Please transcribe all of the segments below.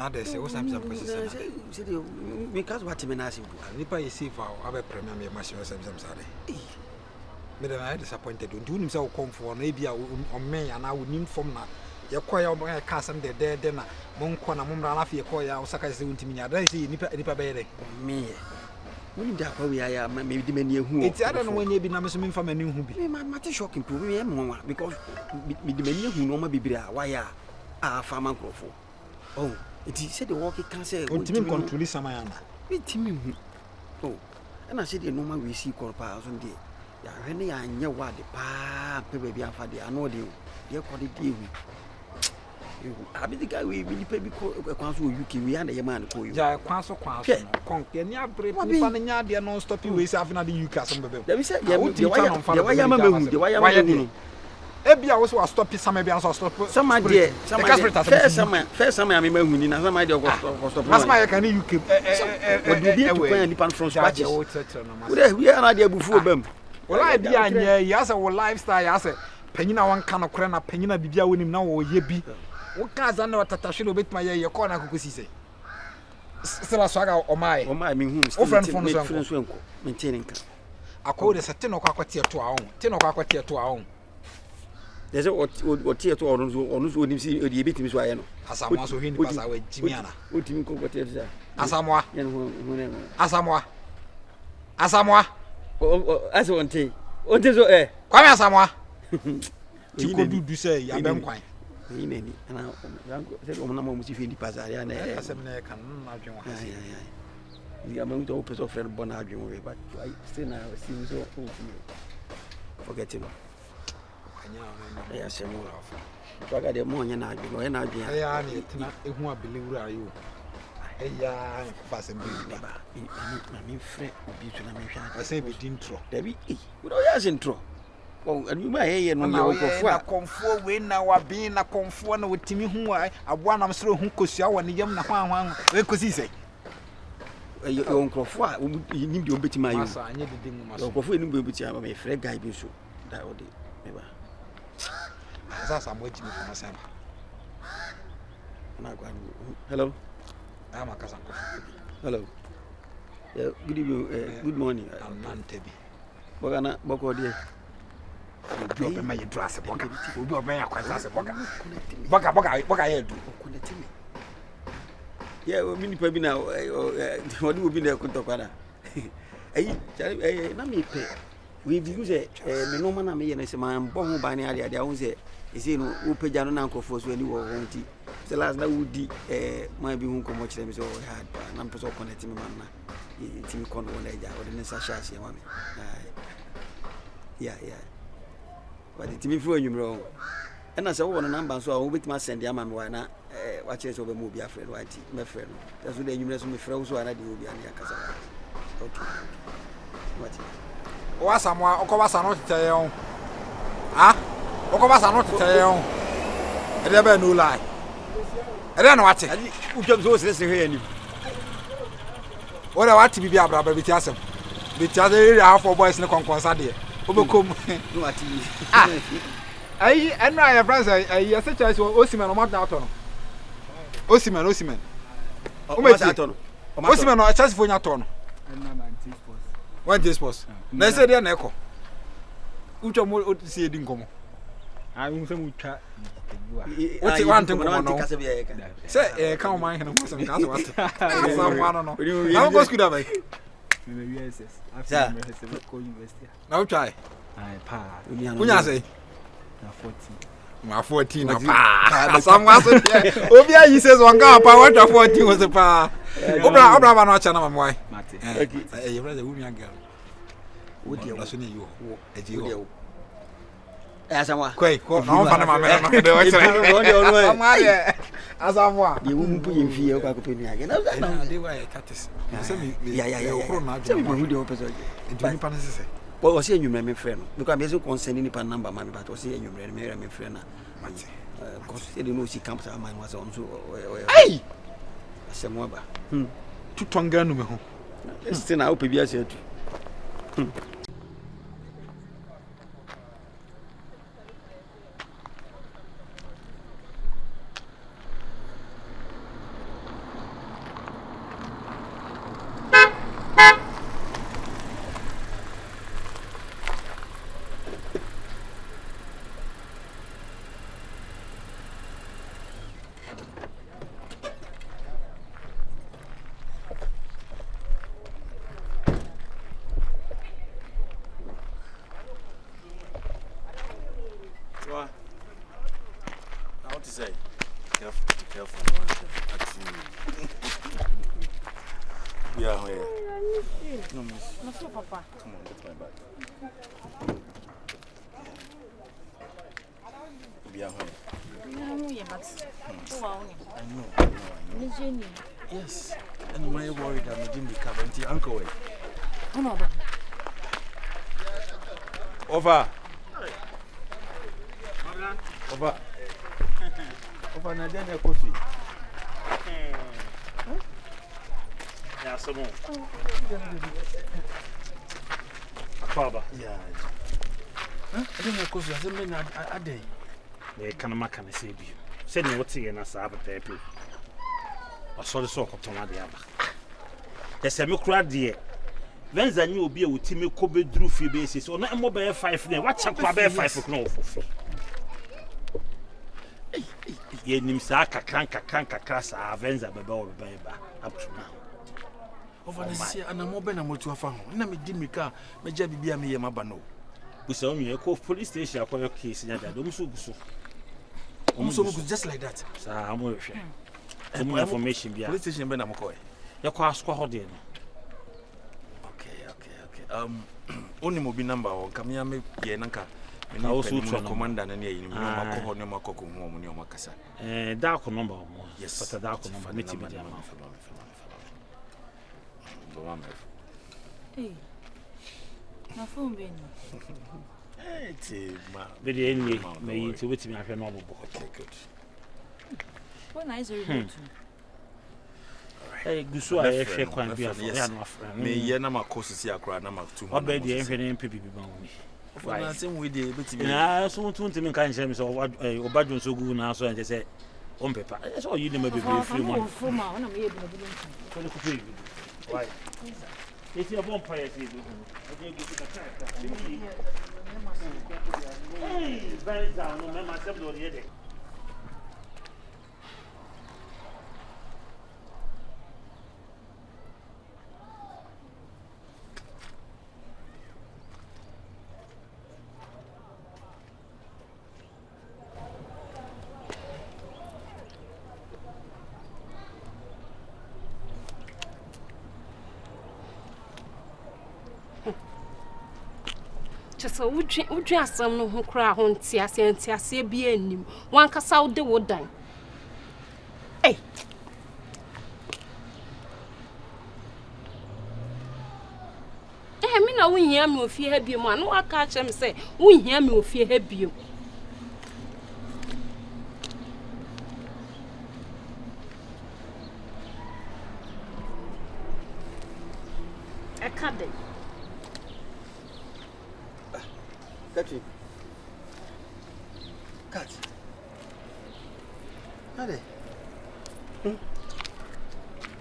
they say, what's up? Say, because what you ask you. Nipa is safe. I'll be premium. My machine was some Saturday. Me I disappointed. Don't you himself come for maybe on me and I would need from that. Your choir my cousin there dinner. Monko na mumra na fie choir Osaka is to me. I don't see nipa bere. Me. When that we are maybe the many who it's I don't know when you be namming from a new hobby. My shocking to me because the many who know my baby why are farmer crofo. Oh, it is said the walkie can say what to control Samayana. Oh, and I said the normal we see corpus on day. Ya hwene ya anya wade pa pe baby afade ano de de kwade de ewu abi the guy we nipa bi ko kwan so UK we and ye man ko yo ja kwan so kon ke ni abre nipa na nya de non stop we say afina de UK asem bebe da bi say ye why ya mahu de why ya mahu ebia wo so stop sama bia so stop sama de first sama me mahu ni na sama de ko stop mas ma ye kan UK we dey to kwan nipa from scratch we are na de abufu obam wala bia anya ya say wo lifestyle ya say panyina wan kan kore na panyina bibia wonim na wo ye bi wo ka za na watatahwe no betima ye ko na kokosi sei sela swaga o mai me hu o friend phone so enko maintaining ka akọ de sete no kwa kwatie to a te no kwa kwatie to a there's o tie to onu so onim si odi ebetimi so aye no asamwa so hini pasa wa jimiana otimi ko kwatie to asamwa ye no asamwa aso onte so kwame asamwa tiko dudu say ya ben kwan ni ana se o na mo musi fi ndi pasa ya na asem na kan na adwen wa hase ni ga mo to o person friend bona adwen we but I still na see so o forget him ya se mo so ga de mo nya na adwen o na adwen ya na etina ehu abelewura ayo ya fase mbi ba mi frɛ obi so na me hwa ase be dintro da bi we do ya intro oh and you may hear no your konfo we na wa bin na konfo na wotimi hu aboa na msro hu kosua wa ne yam na hwan we kosi sei yo nkrofo a nim de obetima ayo asa anye de demu maso nkrofo nim de obetima me frɛ guy bi so da odi me ba asa mo jimi ko masam na gwa hello I'm a cousin. Hello. Yeah, good evening. Good morning. I'm Nantebi. Bogana, Boko dear. You open my dress, Boga. You do obey a class, Boga, I do. Yeah, we mean, probably now, what will be there? Contocana. Hey, Nami pay. We use a no man, I mean, I say, my bomb by any idea. They own say, is in Upejano Uncle for when you were wanting. The last that would be my be home much them so hard and I'm so connecting man it's in con one age or the next shashi one yeah but it's me for you wrong and I said one number so I will with my send the man why not watch us over movie afraid white my friend that's what you me friend so I will be an yakasa okay what someone okobasa no tete yon ah okobasa no tete yon e dey be no lie ere na wate utwam so sese hwe ani ora wate bibi abraba bi ti asem bi ti ase half for boys ne konkonsa de obekom no wate ah ai eno aye friends ai ase choice Osimhen o mata ato no Osimhen o meti ato no Osimhen o chance fo nya ato no na sports na ese de na eko utwam o si edi nkomo I say mutwa what you want to know say come man can mo say cause what someone no now go school da bai me USS after me say go university now try ai pa kunya say na 14 na pa someone so obi ayi says one ka pa what 14 was pa obra ba no cha na mamwai mate eh you brother woman girl wo dia wo so ne yo eji yo asamwa kwai ko no fa na ma me no de wa chere amaya asamwa ye wo mpu ye mfie ko akopenu age na de wa ye tatis se mi ya okro na aju ma hu de o peso e ni pa na sese o se enwumre me frɛ no because me so concern ni pa number ma me but o se enwumre me frɛ na mate ko se de no si camp sa man was on so ai asamwa ba tutwanga no me ho still na o pe bi ase atu No, miss. No, Papa. Come on, get my bag. Be at home. I know. Yes. And my worried I'm in the car until Uncle way. Over. Over na then coffee. Yeah, some more. Baba. Yeah. Huh? I don't know coffee. I said me a day. They can make an say you. Send me what's in us have a paper. I saw the sock of Tomadi. Yes, I'm a crowd dear. When the new beer with Timmy Kobe drew free basis or not more by 5 now. What's up by 5 o'clock for free? Ye Nimsaka cranka class Avenza Baba up to now. Over the year and a mobile and what you have found. Name Dimika, Major Bibia me Mabano. We saw me a call police station for your case in that. Almost just like that. Sir, I'm with you. Some more information. Police station Benamokoy. Your car squad in. Okay. Only mobile number or Kamia Yanaka. I also commander and a Mako Mako Makasa. Dark number. Yes, but a dark number. Hey, my phone being. Very anyway, may you to wait me after normal book. Okay, good. What nice are you doing? Hey, Gusu, I share quite be a friend. May Yanama courses here, cry number 2. What bed the infinite people be Why, same with the bit. I so want to make kind of what Obadon so good now, so and they say, on paper. That's all you never be free one. Why? It's your vampire. Hey, very down, no man, myself, no, the other. So would you some no who cry on Tia be anim? One cast out the wood dine. Hey, I mean, I won't hear me if you have you, man. No, I catch him say, won't hear me if you have you. I can't. Cat. Ade.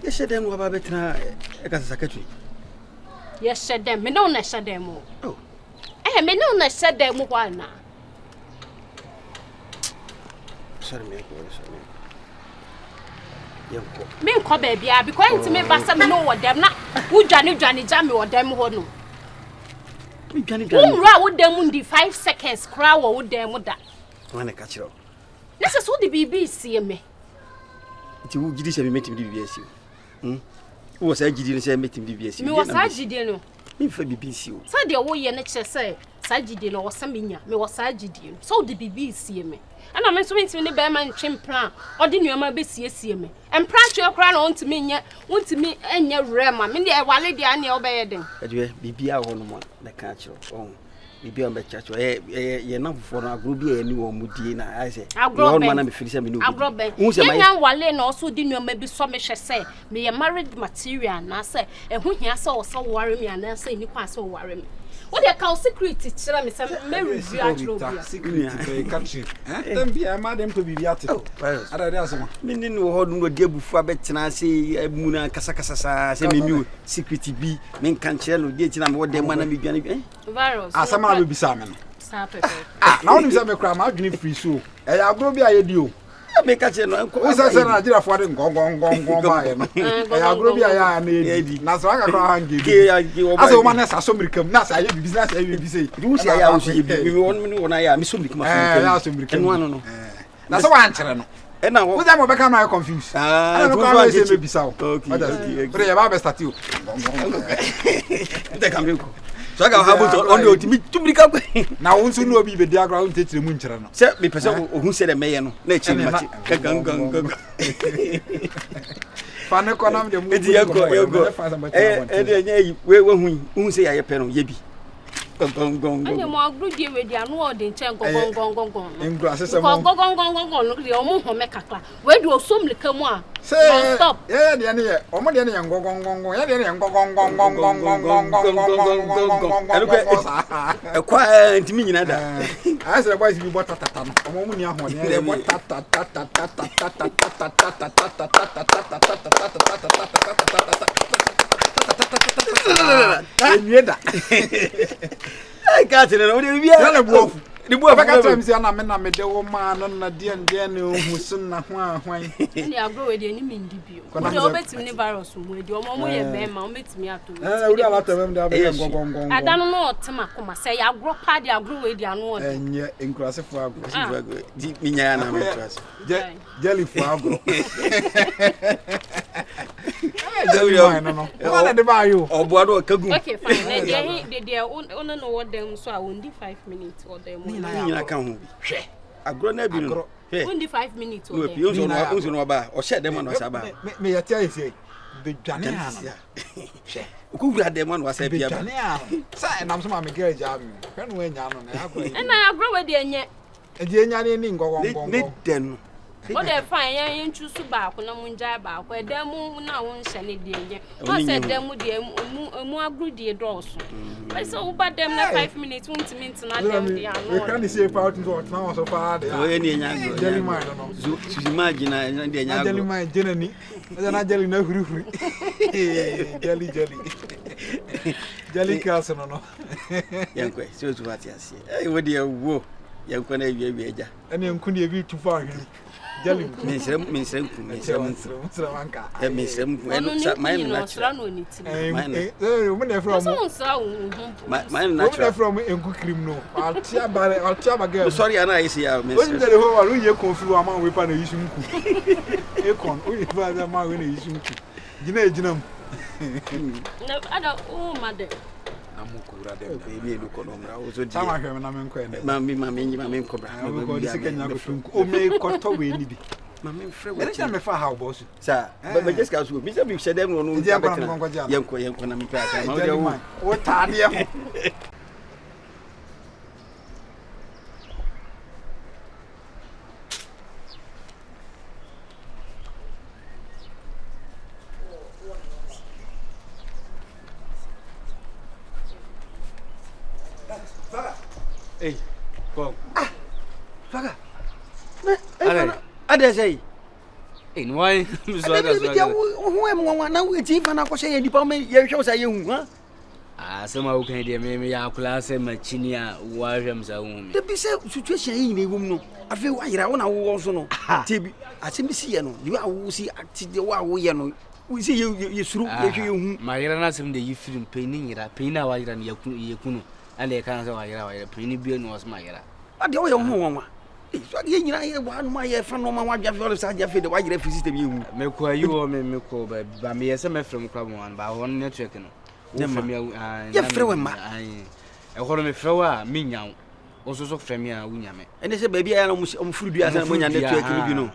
Yes, them were better as a secretary. Yes, said them. Me no said them. Oh. Me no said them one now. Sorry, me. Me ko baby a because me basa me no what them na. Who Johnny jam me what them ho no. Who ra with them in the 5 seconds crowd with them with that. When I catch you. This is what the BBC me. It will give me meeting BBC. Who was I GD say meeting BBC? Me was I GD no. Me for BBC. So the wo ye na che say GD no was minya. Me was I GD. So the BBC me. And I'm so into the Berman Chim plan or the new BBC me. And prank your crown on to me, want to me and your rema. Mindy, I will lady and your bedding. But you be our one, the catcher. Oh, be on the church. You're not for a group, any one Mudina. I say, I'll grow man and finish a minute. I'll grow back. Who's a young Walen also didn't maybe so much as say, me a married material, and I say, and when he saw so worry me and I say, you can't so worry me. What they call security, tell me some Mary security country. Then be a madam to be at it. I don't meaning no debu for better say Muna Casacasa, say me security be, men can't tell you, get in what they want to be getting. Virus. As a man will be salmon. Now, I'm a crime, I'll give free so. I'll go be a deal. Make a channel. Who's a Nigeria for them? Go by him. I'll grow be a lady. Nasaka Hangi. As a woman, as a summer come, Nasa, business, I will say. You say, I will see you 1 minute when I am assuming. And one, that's one channel. And now what am I become I confused? I don't know say maybe so. Okay. But you have start you. They come so I can have to on the ultimate to become now once you know be the diagram take the moon channel. Say me person who said a mayor nature much. Fane konam de mu. We say I pen on yebi. Gong. And you more good deal with your no de chen gong. In glasses gong. Look the omo make a class. Where do some liquor more? Say stop. Yeah, the any omo the any gong. Yeah, the any gong. A quiet to me nada. As the boys be bought tata. Omo mu ni ahon. Yeah, what tata. I can't know the boy times na me de wo ma no na de hu sun na hwan ni agro we de ni mindibio ko de obetimi ni virus mu de omo ye be ma obetimi ato we ala tamam de gong adanu no otema koma say agro pa de agro we de anu ode enye enkrasefo agro di minya na me trust jelly fo agro no wala de ba yo oboado kagu okay fine de ono no what them so I won 5 minutes or them ni na kan ho hwe agro na bi no only 5 minutes or them unso no ba o she dem no saba me yati ayi say be dwane ana hwe ku gura dem no wasa bia dwane ana sai nam so ma me gere ja me hwe no anya no na agro na agro we de enye enya ni ngogong ne den o de fine yen chusu ba ko na munja ba ko edemu na won hye ne de enye o se demu de mu agro de doso but so uba dem na 5 minutes won't mean to na dem de anu we can see about into what now so far there o yen enya agro jelly man no so imagine na de enya agro jelly man jenani na jelly na hurihuri jelly castle no yankwe so to what yasi e we de wo yankwe na wi eja ene nku ne bi tu fa hwiri jelly minsrem wanka minsrem my no sra no ni ti mo na from so sra my natural from enku cream no altia ba girl sorry ana isi ya minsrem when the whole one you confuse am we pa na yisu nku ekon o yi ba da ma we na yisu nku gina no ada o mother amukura dem baby no kono mra o so di sama hwe na me nkwa ne mami nkobra ko di sikanya ko tunku o me ko to we ni bi mami mfre wo ene me fa how boss sa ba just ka so mi se bi hye dem no yenko na mi pa ka ma o ta de ho Hey, go. Faga. Ada say. Hey, no why? So ada so. Who am one na we ti fa na ko say di pa me ye hwe say ye hu ha. Ah, sama wo kan de me ya kula say machini a wa hwem sa hu me. De bi say situation yi ni wum no. Afi wa yira wo na wo so no. Ti bi atim bi si ye no. Di wa wo si ati de wa wo ye no. We see you suru ye hwe hu. Ma yira na sem de yi film pe ni yira. Pe na wa yira ni ye kunu. Ale kan say wa yira pe ni bi no was ma yira. Ade wo ye hu won so ade nyina ye wa no ma ye fa no ma wa dwa fi sa dwa fi de wa yira fi system ye hu. Me ko ayi wo me ko ba me ye se me from club one ba won network no. Wo from ye frɛ we ma. E ho me frɛ wa me nyawo. Wo so frɛ me a wo nyame. Ene se baby ya no mu furu dua sa mo nya network ni bi no.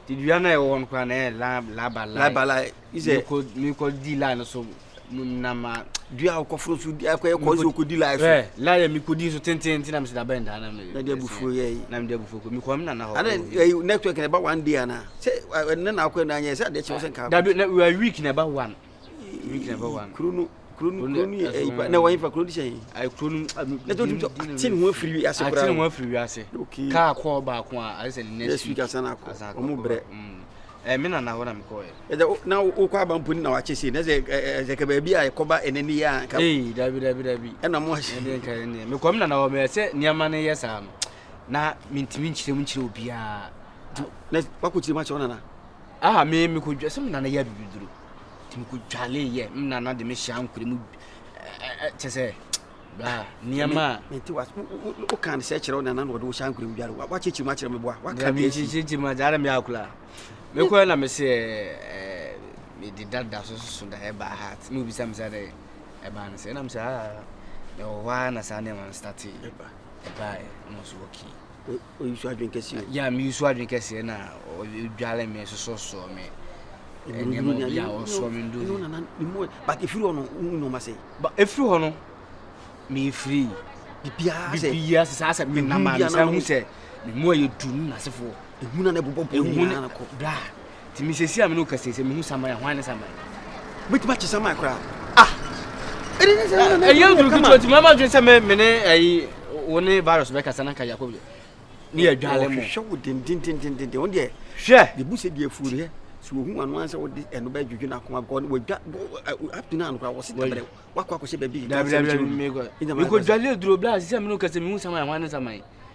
Ti dua na e won kwa na la bala ise me ko di la no so na ma dua ko furu su dia ko e ko so ko di la so la ya mi ko di so tenten na me se da benda na me na dia bufu ye na me dia bufu ko mi ko na na ho ana network na ba one day na se na ko na nya se de che wo se ka da we are week na ba one krunu na wa infa krunu chen ai krunu na to tin ho free ase kura tin ho free ase ka ko ba ko a se next week asana ko o mu bre me na ho na me ko e na o kwa ba mpuni na wa chese na ze ka ba bi a ko ba eneni ya ka dabi e na mo hye me ko me na ho me se niama ne yesa no na mintimi nchire obi a na wa ko chire ma che ona na me ko dwa se me na ya bibiduru tim ko dwale ye me na de me hia nkure mu chese ba niama menti was o kan se kire na na do shan kure biara wa chechi ma kire me boa wa ka kan me chechi ma jara me akula me ko na me se me di dada so da e ba hat me bisa me say e ba na se na me say me wa na sa na man start e ba no so okay o you adwen kesi ya me you adwen kesi na o dwale me so me eni mo ya o so me ndo no na mo but if you no ma say ba if you no me free bibia se sa me na ma se hu se me mo ye dun na sefo ehuna na bobo na ko bra ti mi se sia me no kase se me hu sama ya hwan ne sama bit ma chi sama kra ye duru ki to mama dwen se me ne ai woni virus be kasa na ka yakob ni ya dwale mo hwe din on de hwe de bu se de afure so hu anu anse wo de eno ba dwudwu na akoma go wo dwa up to now no kra wo se de wakwa ko se ba bi me ko dwale duro bla se me no kase me hu sama ya hwan ne sama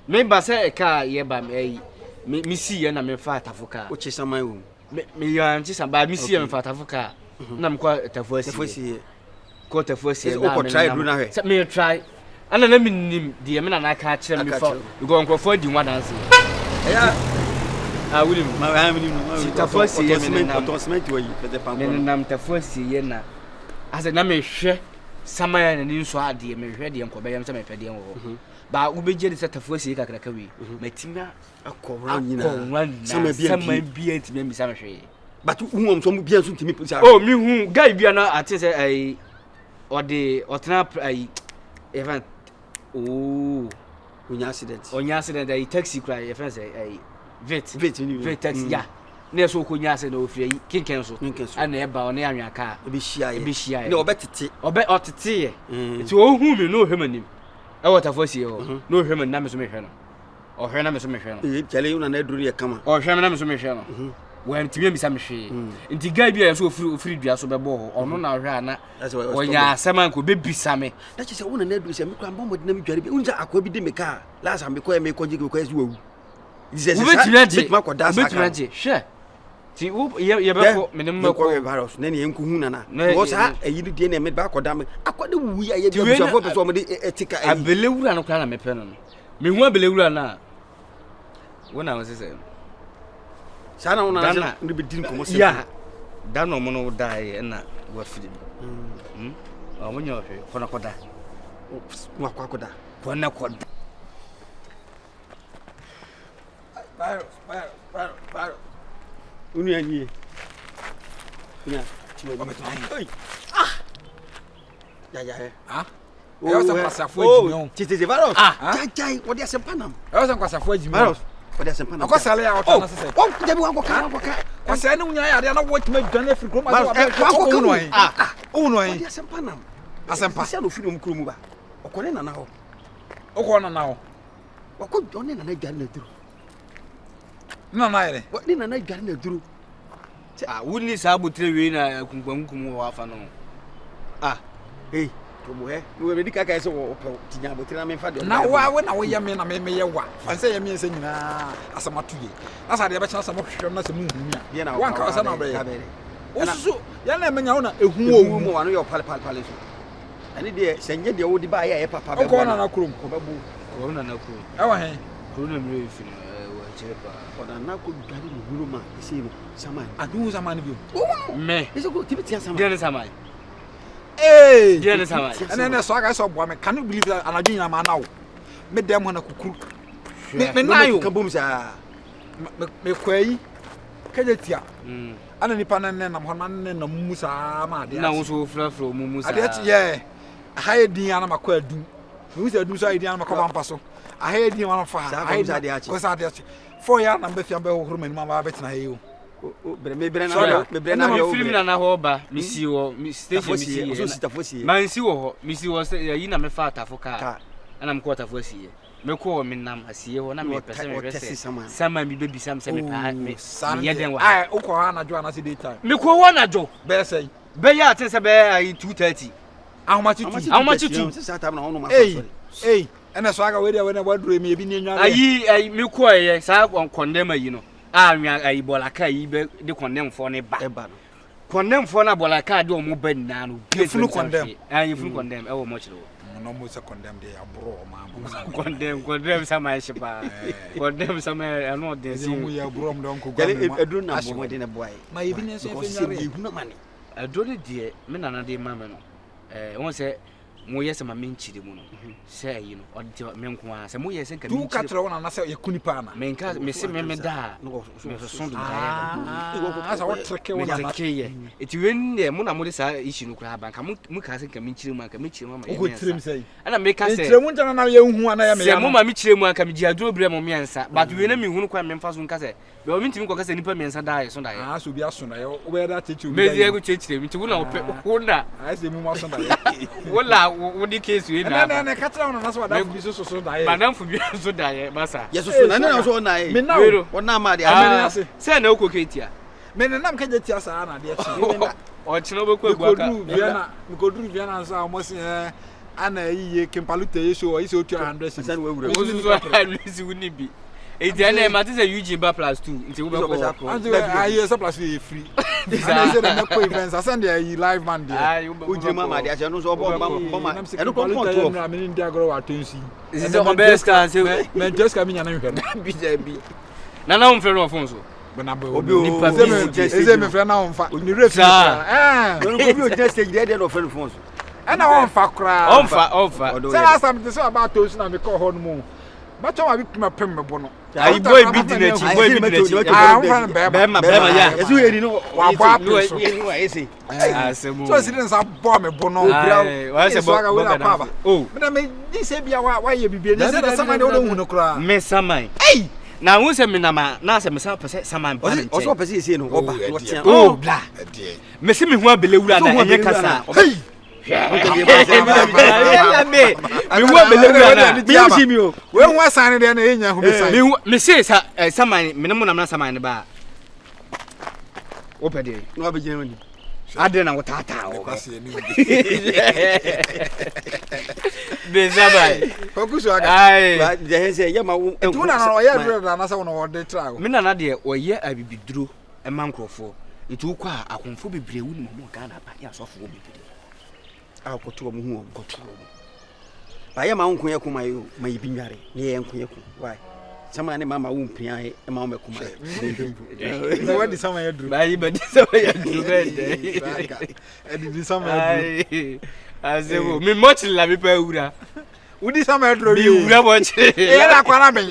me ba se ka ye ba me si ye na me fa tafoka o chi sama wo me yan chi sama ba me si ye me fa tafoka na me kwa tafosi ko tafosi na ko try do na hwe me try ana na me nim de me na ka kire me fa go nkrofo di nwa dance William ma ha me nim no tafosi ye me na autosment wo yi pede pampo me nam tafosi ye na ase na me hwe sama ya na ni nso ade me hwe de nko be yam se me pede wo ba ubeje de tafosi ye kakra ka wi matimia akọwa nyina sama bia ntimi mi sama hwe but hu so mu bia so ntimi pusa oh mi hu guy bia na ate se ai ode otena ai event onya accident ai taxi cry e fa say ai vet taxi ya na so ko nya se na ofiri kinken so ana e ba ona anwa ka e be shia ne obetete ye ti o hu mi no hwemanim e waterfosi e no hwemanim na me so me hwe no o hwe na me so me hwe no chale una na duru ye kama o hwe na me so me hwe no wen timi mi sa me hwe nti guy bia so ofiri dua so bebo ho ono na hwe ana onya asema ko bebisa me na che se una na duru se me kwa mbomodi na me dware bi unja akwa bi de me ka last am ko me ko jige ko esi wawu ubetiraje hwe ti ye beko me ne mmeko virus na ne enku hu na wo sa ayi de na me ba koda me akoda wu ya ye bi so fo mo de etika ayi abelewura no kra na me pe no me hu abelewura na wona wo se sana wona na ne be din komo se ya da no mo no dai na wa film o mo nyo hwe kona koda wa koda kona koda Baro. Unu anyi. Nya. Ya. Ah. Eu só passafo adwuma. Titeze Baro. Jai, odi asempanam. Eu só passafo adwuma. Baro. Odi asempanam. Akọ sale ya ọta na sese. O debi wan koka. Kwa sale ne unya ya de na wo tima dwane afiri krom aso wa unu an. Unu an. Odi asempanam. Asempa. Sia no firi mu kromu ba. Okore na na ho. Okọ na na ho. Okọ one na na dwane na duru. Na na ire. Ni na na dwane na duru. Wuni sa butre we na kunkwamkum wo afa no. Tomo he. We be dika kai so wo tinya butre na me fa de. Na wa we na wo ye me na me ye wa. Fa se ye me se nyina asamatuye. Na sa de be chana samo hwehwem na se mu hu mi a. Wan ka sa na be. Osusu ya na emenya wo na ehu owu mu wanu yo pale so. Ani de senye de wo di ba ya papa be. Okọ na na krom. Obabu. Corona na krom. Ewa he. Corona mi fini wa chepa. Oda na ko dware ni huru ma ese no sama. Adu sama ni bi. Me. Ese ko tibiti sama. Dia na sama. Dia na sama. Na so aga so bo me can you believe that anadun na ma na wo. Me dem ho na kukuru. Me na yo. Ka bom sa. Me kwai. Kaje tia. Ana nipa na na ho na musa ma de. Na wo so frafro mu musa. Ade ye. Haye din ana makwa adun. Me wusa adun so ayi din ana makwa bampa so. Haye din ana fa. Haye sa de achi. Ko sa de achi. 4 years na be fi be hohoro mani ma ba betina haye o. Me bre na yo. Film na ho ba mi si wo mi station mi si. So sitafosi. Man si wo mi si wo yi na me fa atafoka. Ana me ko atafosi. Me ko me nam asiye ho na me pese me pese. Sama mi bebi sam se me pa me. Ye den wa. Ah, uko ha na jo ana se daytime. Me ko wo na jo. Be say. Be ya tin se be ai 2:30. Ahomachitu. Se sata na ono ma Hey, ena so aga we dia we na wadure me bi ni nwa. Ayi me ko ye sa condemn ayi no. Anwa ayi bolaka yi be de condemn for ne ba. No. Condemn for na bolaka de o mo ba na no. Funu condemn. Ayi funu condemn e wo mo chiro. no mo se condemn dey abro o ma condemn sama shipa condemn sama ano de si mo ya abro mo don ko gale edru na bo de na boy ma yebi ne so fenyare ehuna mane edru ne de me nana de ma me no won se mo yɛ sɛ ma menkyiri mu no sɛ yi no ɔde me nko a sɛ mo yɛ sɛ nka tu ka tere wona na sɛ yakuni pa na me nka me se me da me so do ah asa what treke wona na treke eti wen ne mo na mo de sa issue no kura banka mo ka sɛ nka menkyiri mu anka menkyiri mu ma ko tirem sɛ ana me ka sɛ tirem ntana na yɛ hu ana ya me ya sɛ mo ma menkyiri mu anka me gi aduro bre mo miensa but wen na me hu no kwa me mfa so nka sɛ be o mentimi ko ka sɛ nipa miensa da yɛ so da yɛ ah so bi aso na yɛ o be da chechi o me die ko chechi mi ti wo na wo pe wo na ah sɛ mu ma so da yɛ wala wo di case we na na ka tere wona na so da bi so da yɛ banamfo bi so da yɛ basa yeso so na so na me na wona ma de ase sɛ na wo ko ketia me ne nam ka je tia sa na de chi o chino be ko agua ko duru Vienna so almost ana yiye Kimpalute yeso o iso 200 san we wura wo so always wuni bi eti na ma te say Eugene ba plus 2 nti wo be ko ayi so plus free ana say na ko events asend dey live man dey Eugene ma de ase no so bo ma eno ko to na me ndi agro wa tonsi is the best can say Manchester mi nya na hwe no bi na na on frɛ no phone so bana be obi o eze me frɛ na on fa ni refi no ko bi o just stage dey no frɛ no phone so ana on fa kra on fa say last time they say about tonsi na me call ho no mo ba cho ma bi kuma pem me bo no ai boy bi di na chi be ma ya yesu yeri no wa ba so yeri wa ese asemu so si den sa bo me bo no wa se bo oh me na me di se bia wa ye bibie ni se da sama de wo hu no kra me samai na wo se me na ma na se me sa pese samai ba me o so pese ese no oba oh bla me se me hu abele wura na enye kasa mi wo belewu na mi yisi mi o we hu asan de na enya hu besan mi se sa saman me mo na saman ne ba o pede no abegina ni ade na wotata o kwase ni be sabai focus aga ai de hense ya ma wo tu na no ya duro na sa wo de tra mi na de o ye abibiduro e man krofo itu kwa akonfo bebre wu ni mo Ghana ba ya sofo bebre akoto mo hu koto ba ya ma nko ye kuma yo ma yibi nware ne ye nko ye ku why sama ne mama wo mpia e ma wo mekuma no what is sama ya duro ba yi ba di sama ya duro be de e di sama ya duro azebo mi mochi la mi pa ewura udi sama ya duro mi ewura mochi e la kwa na ben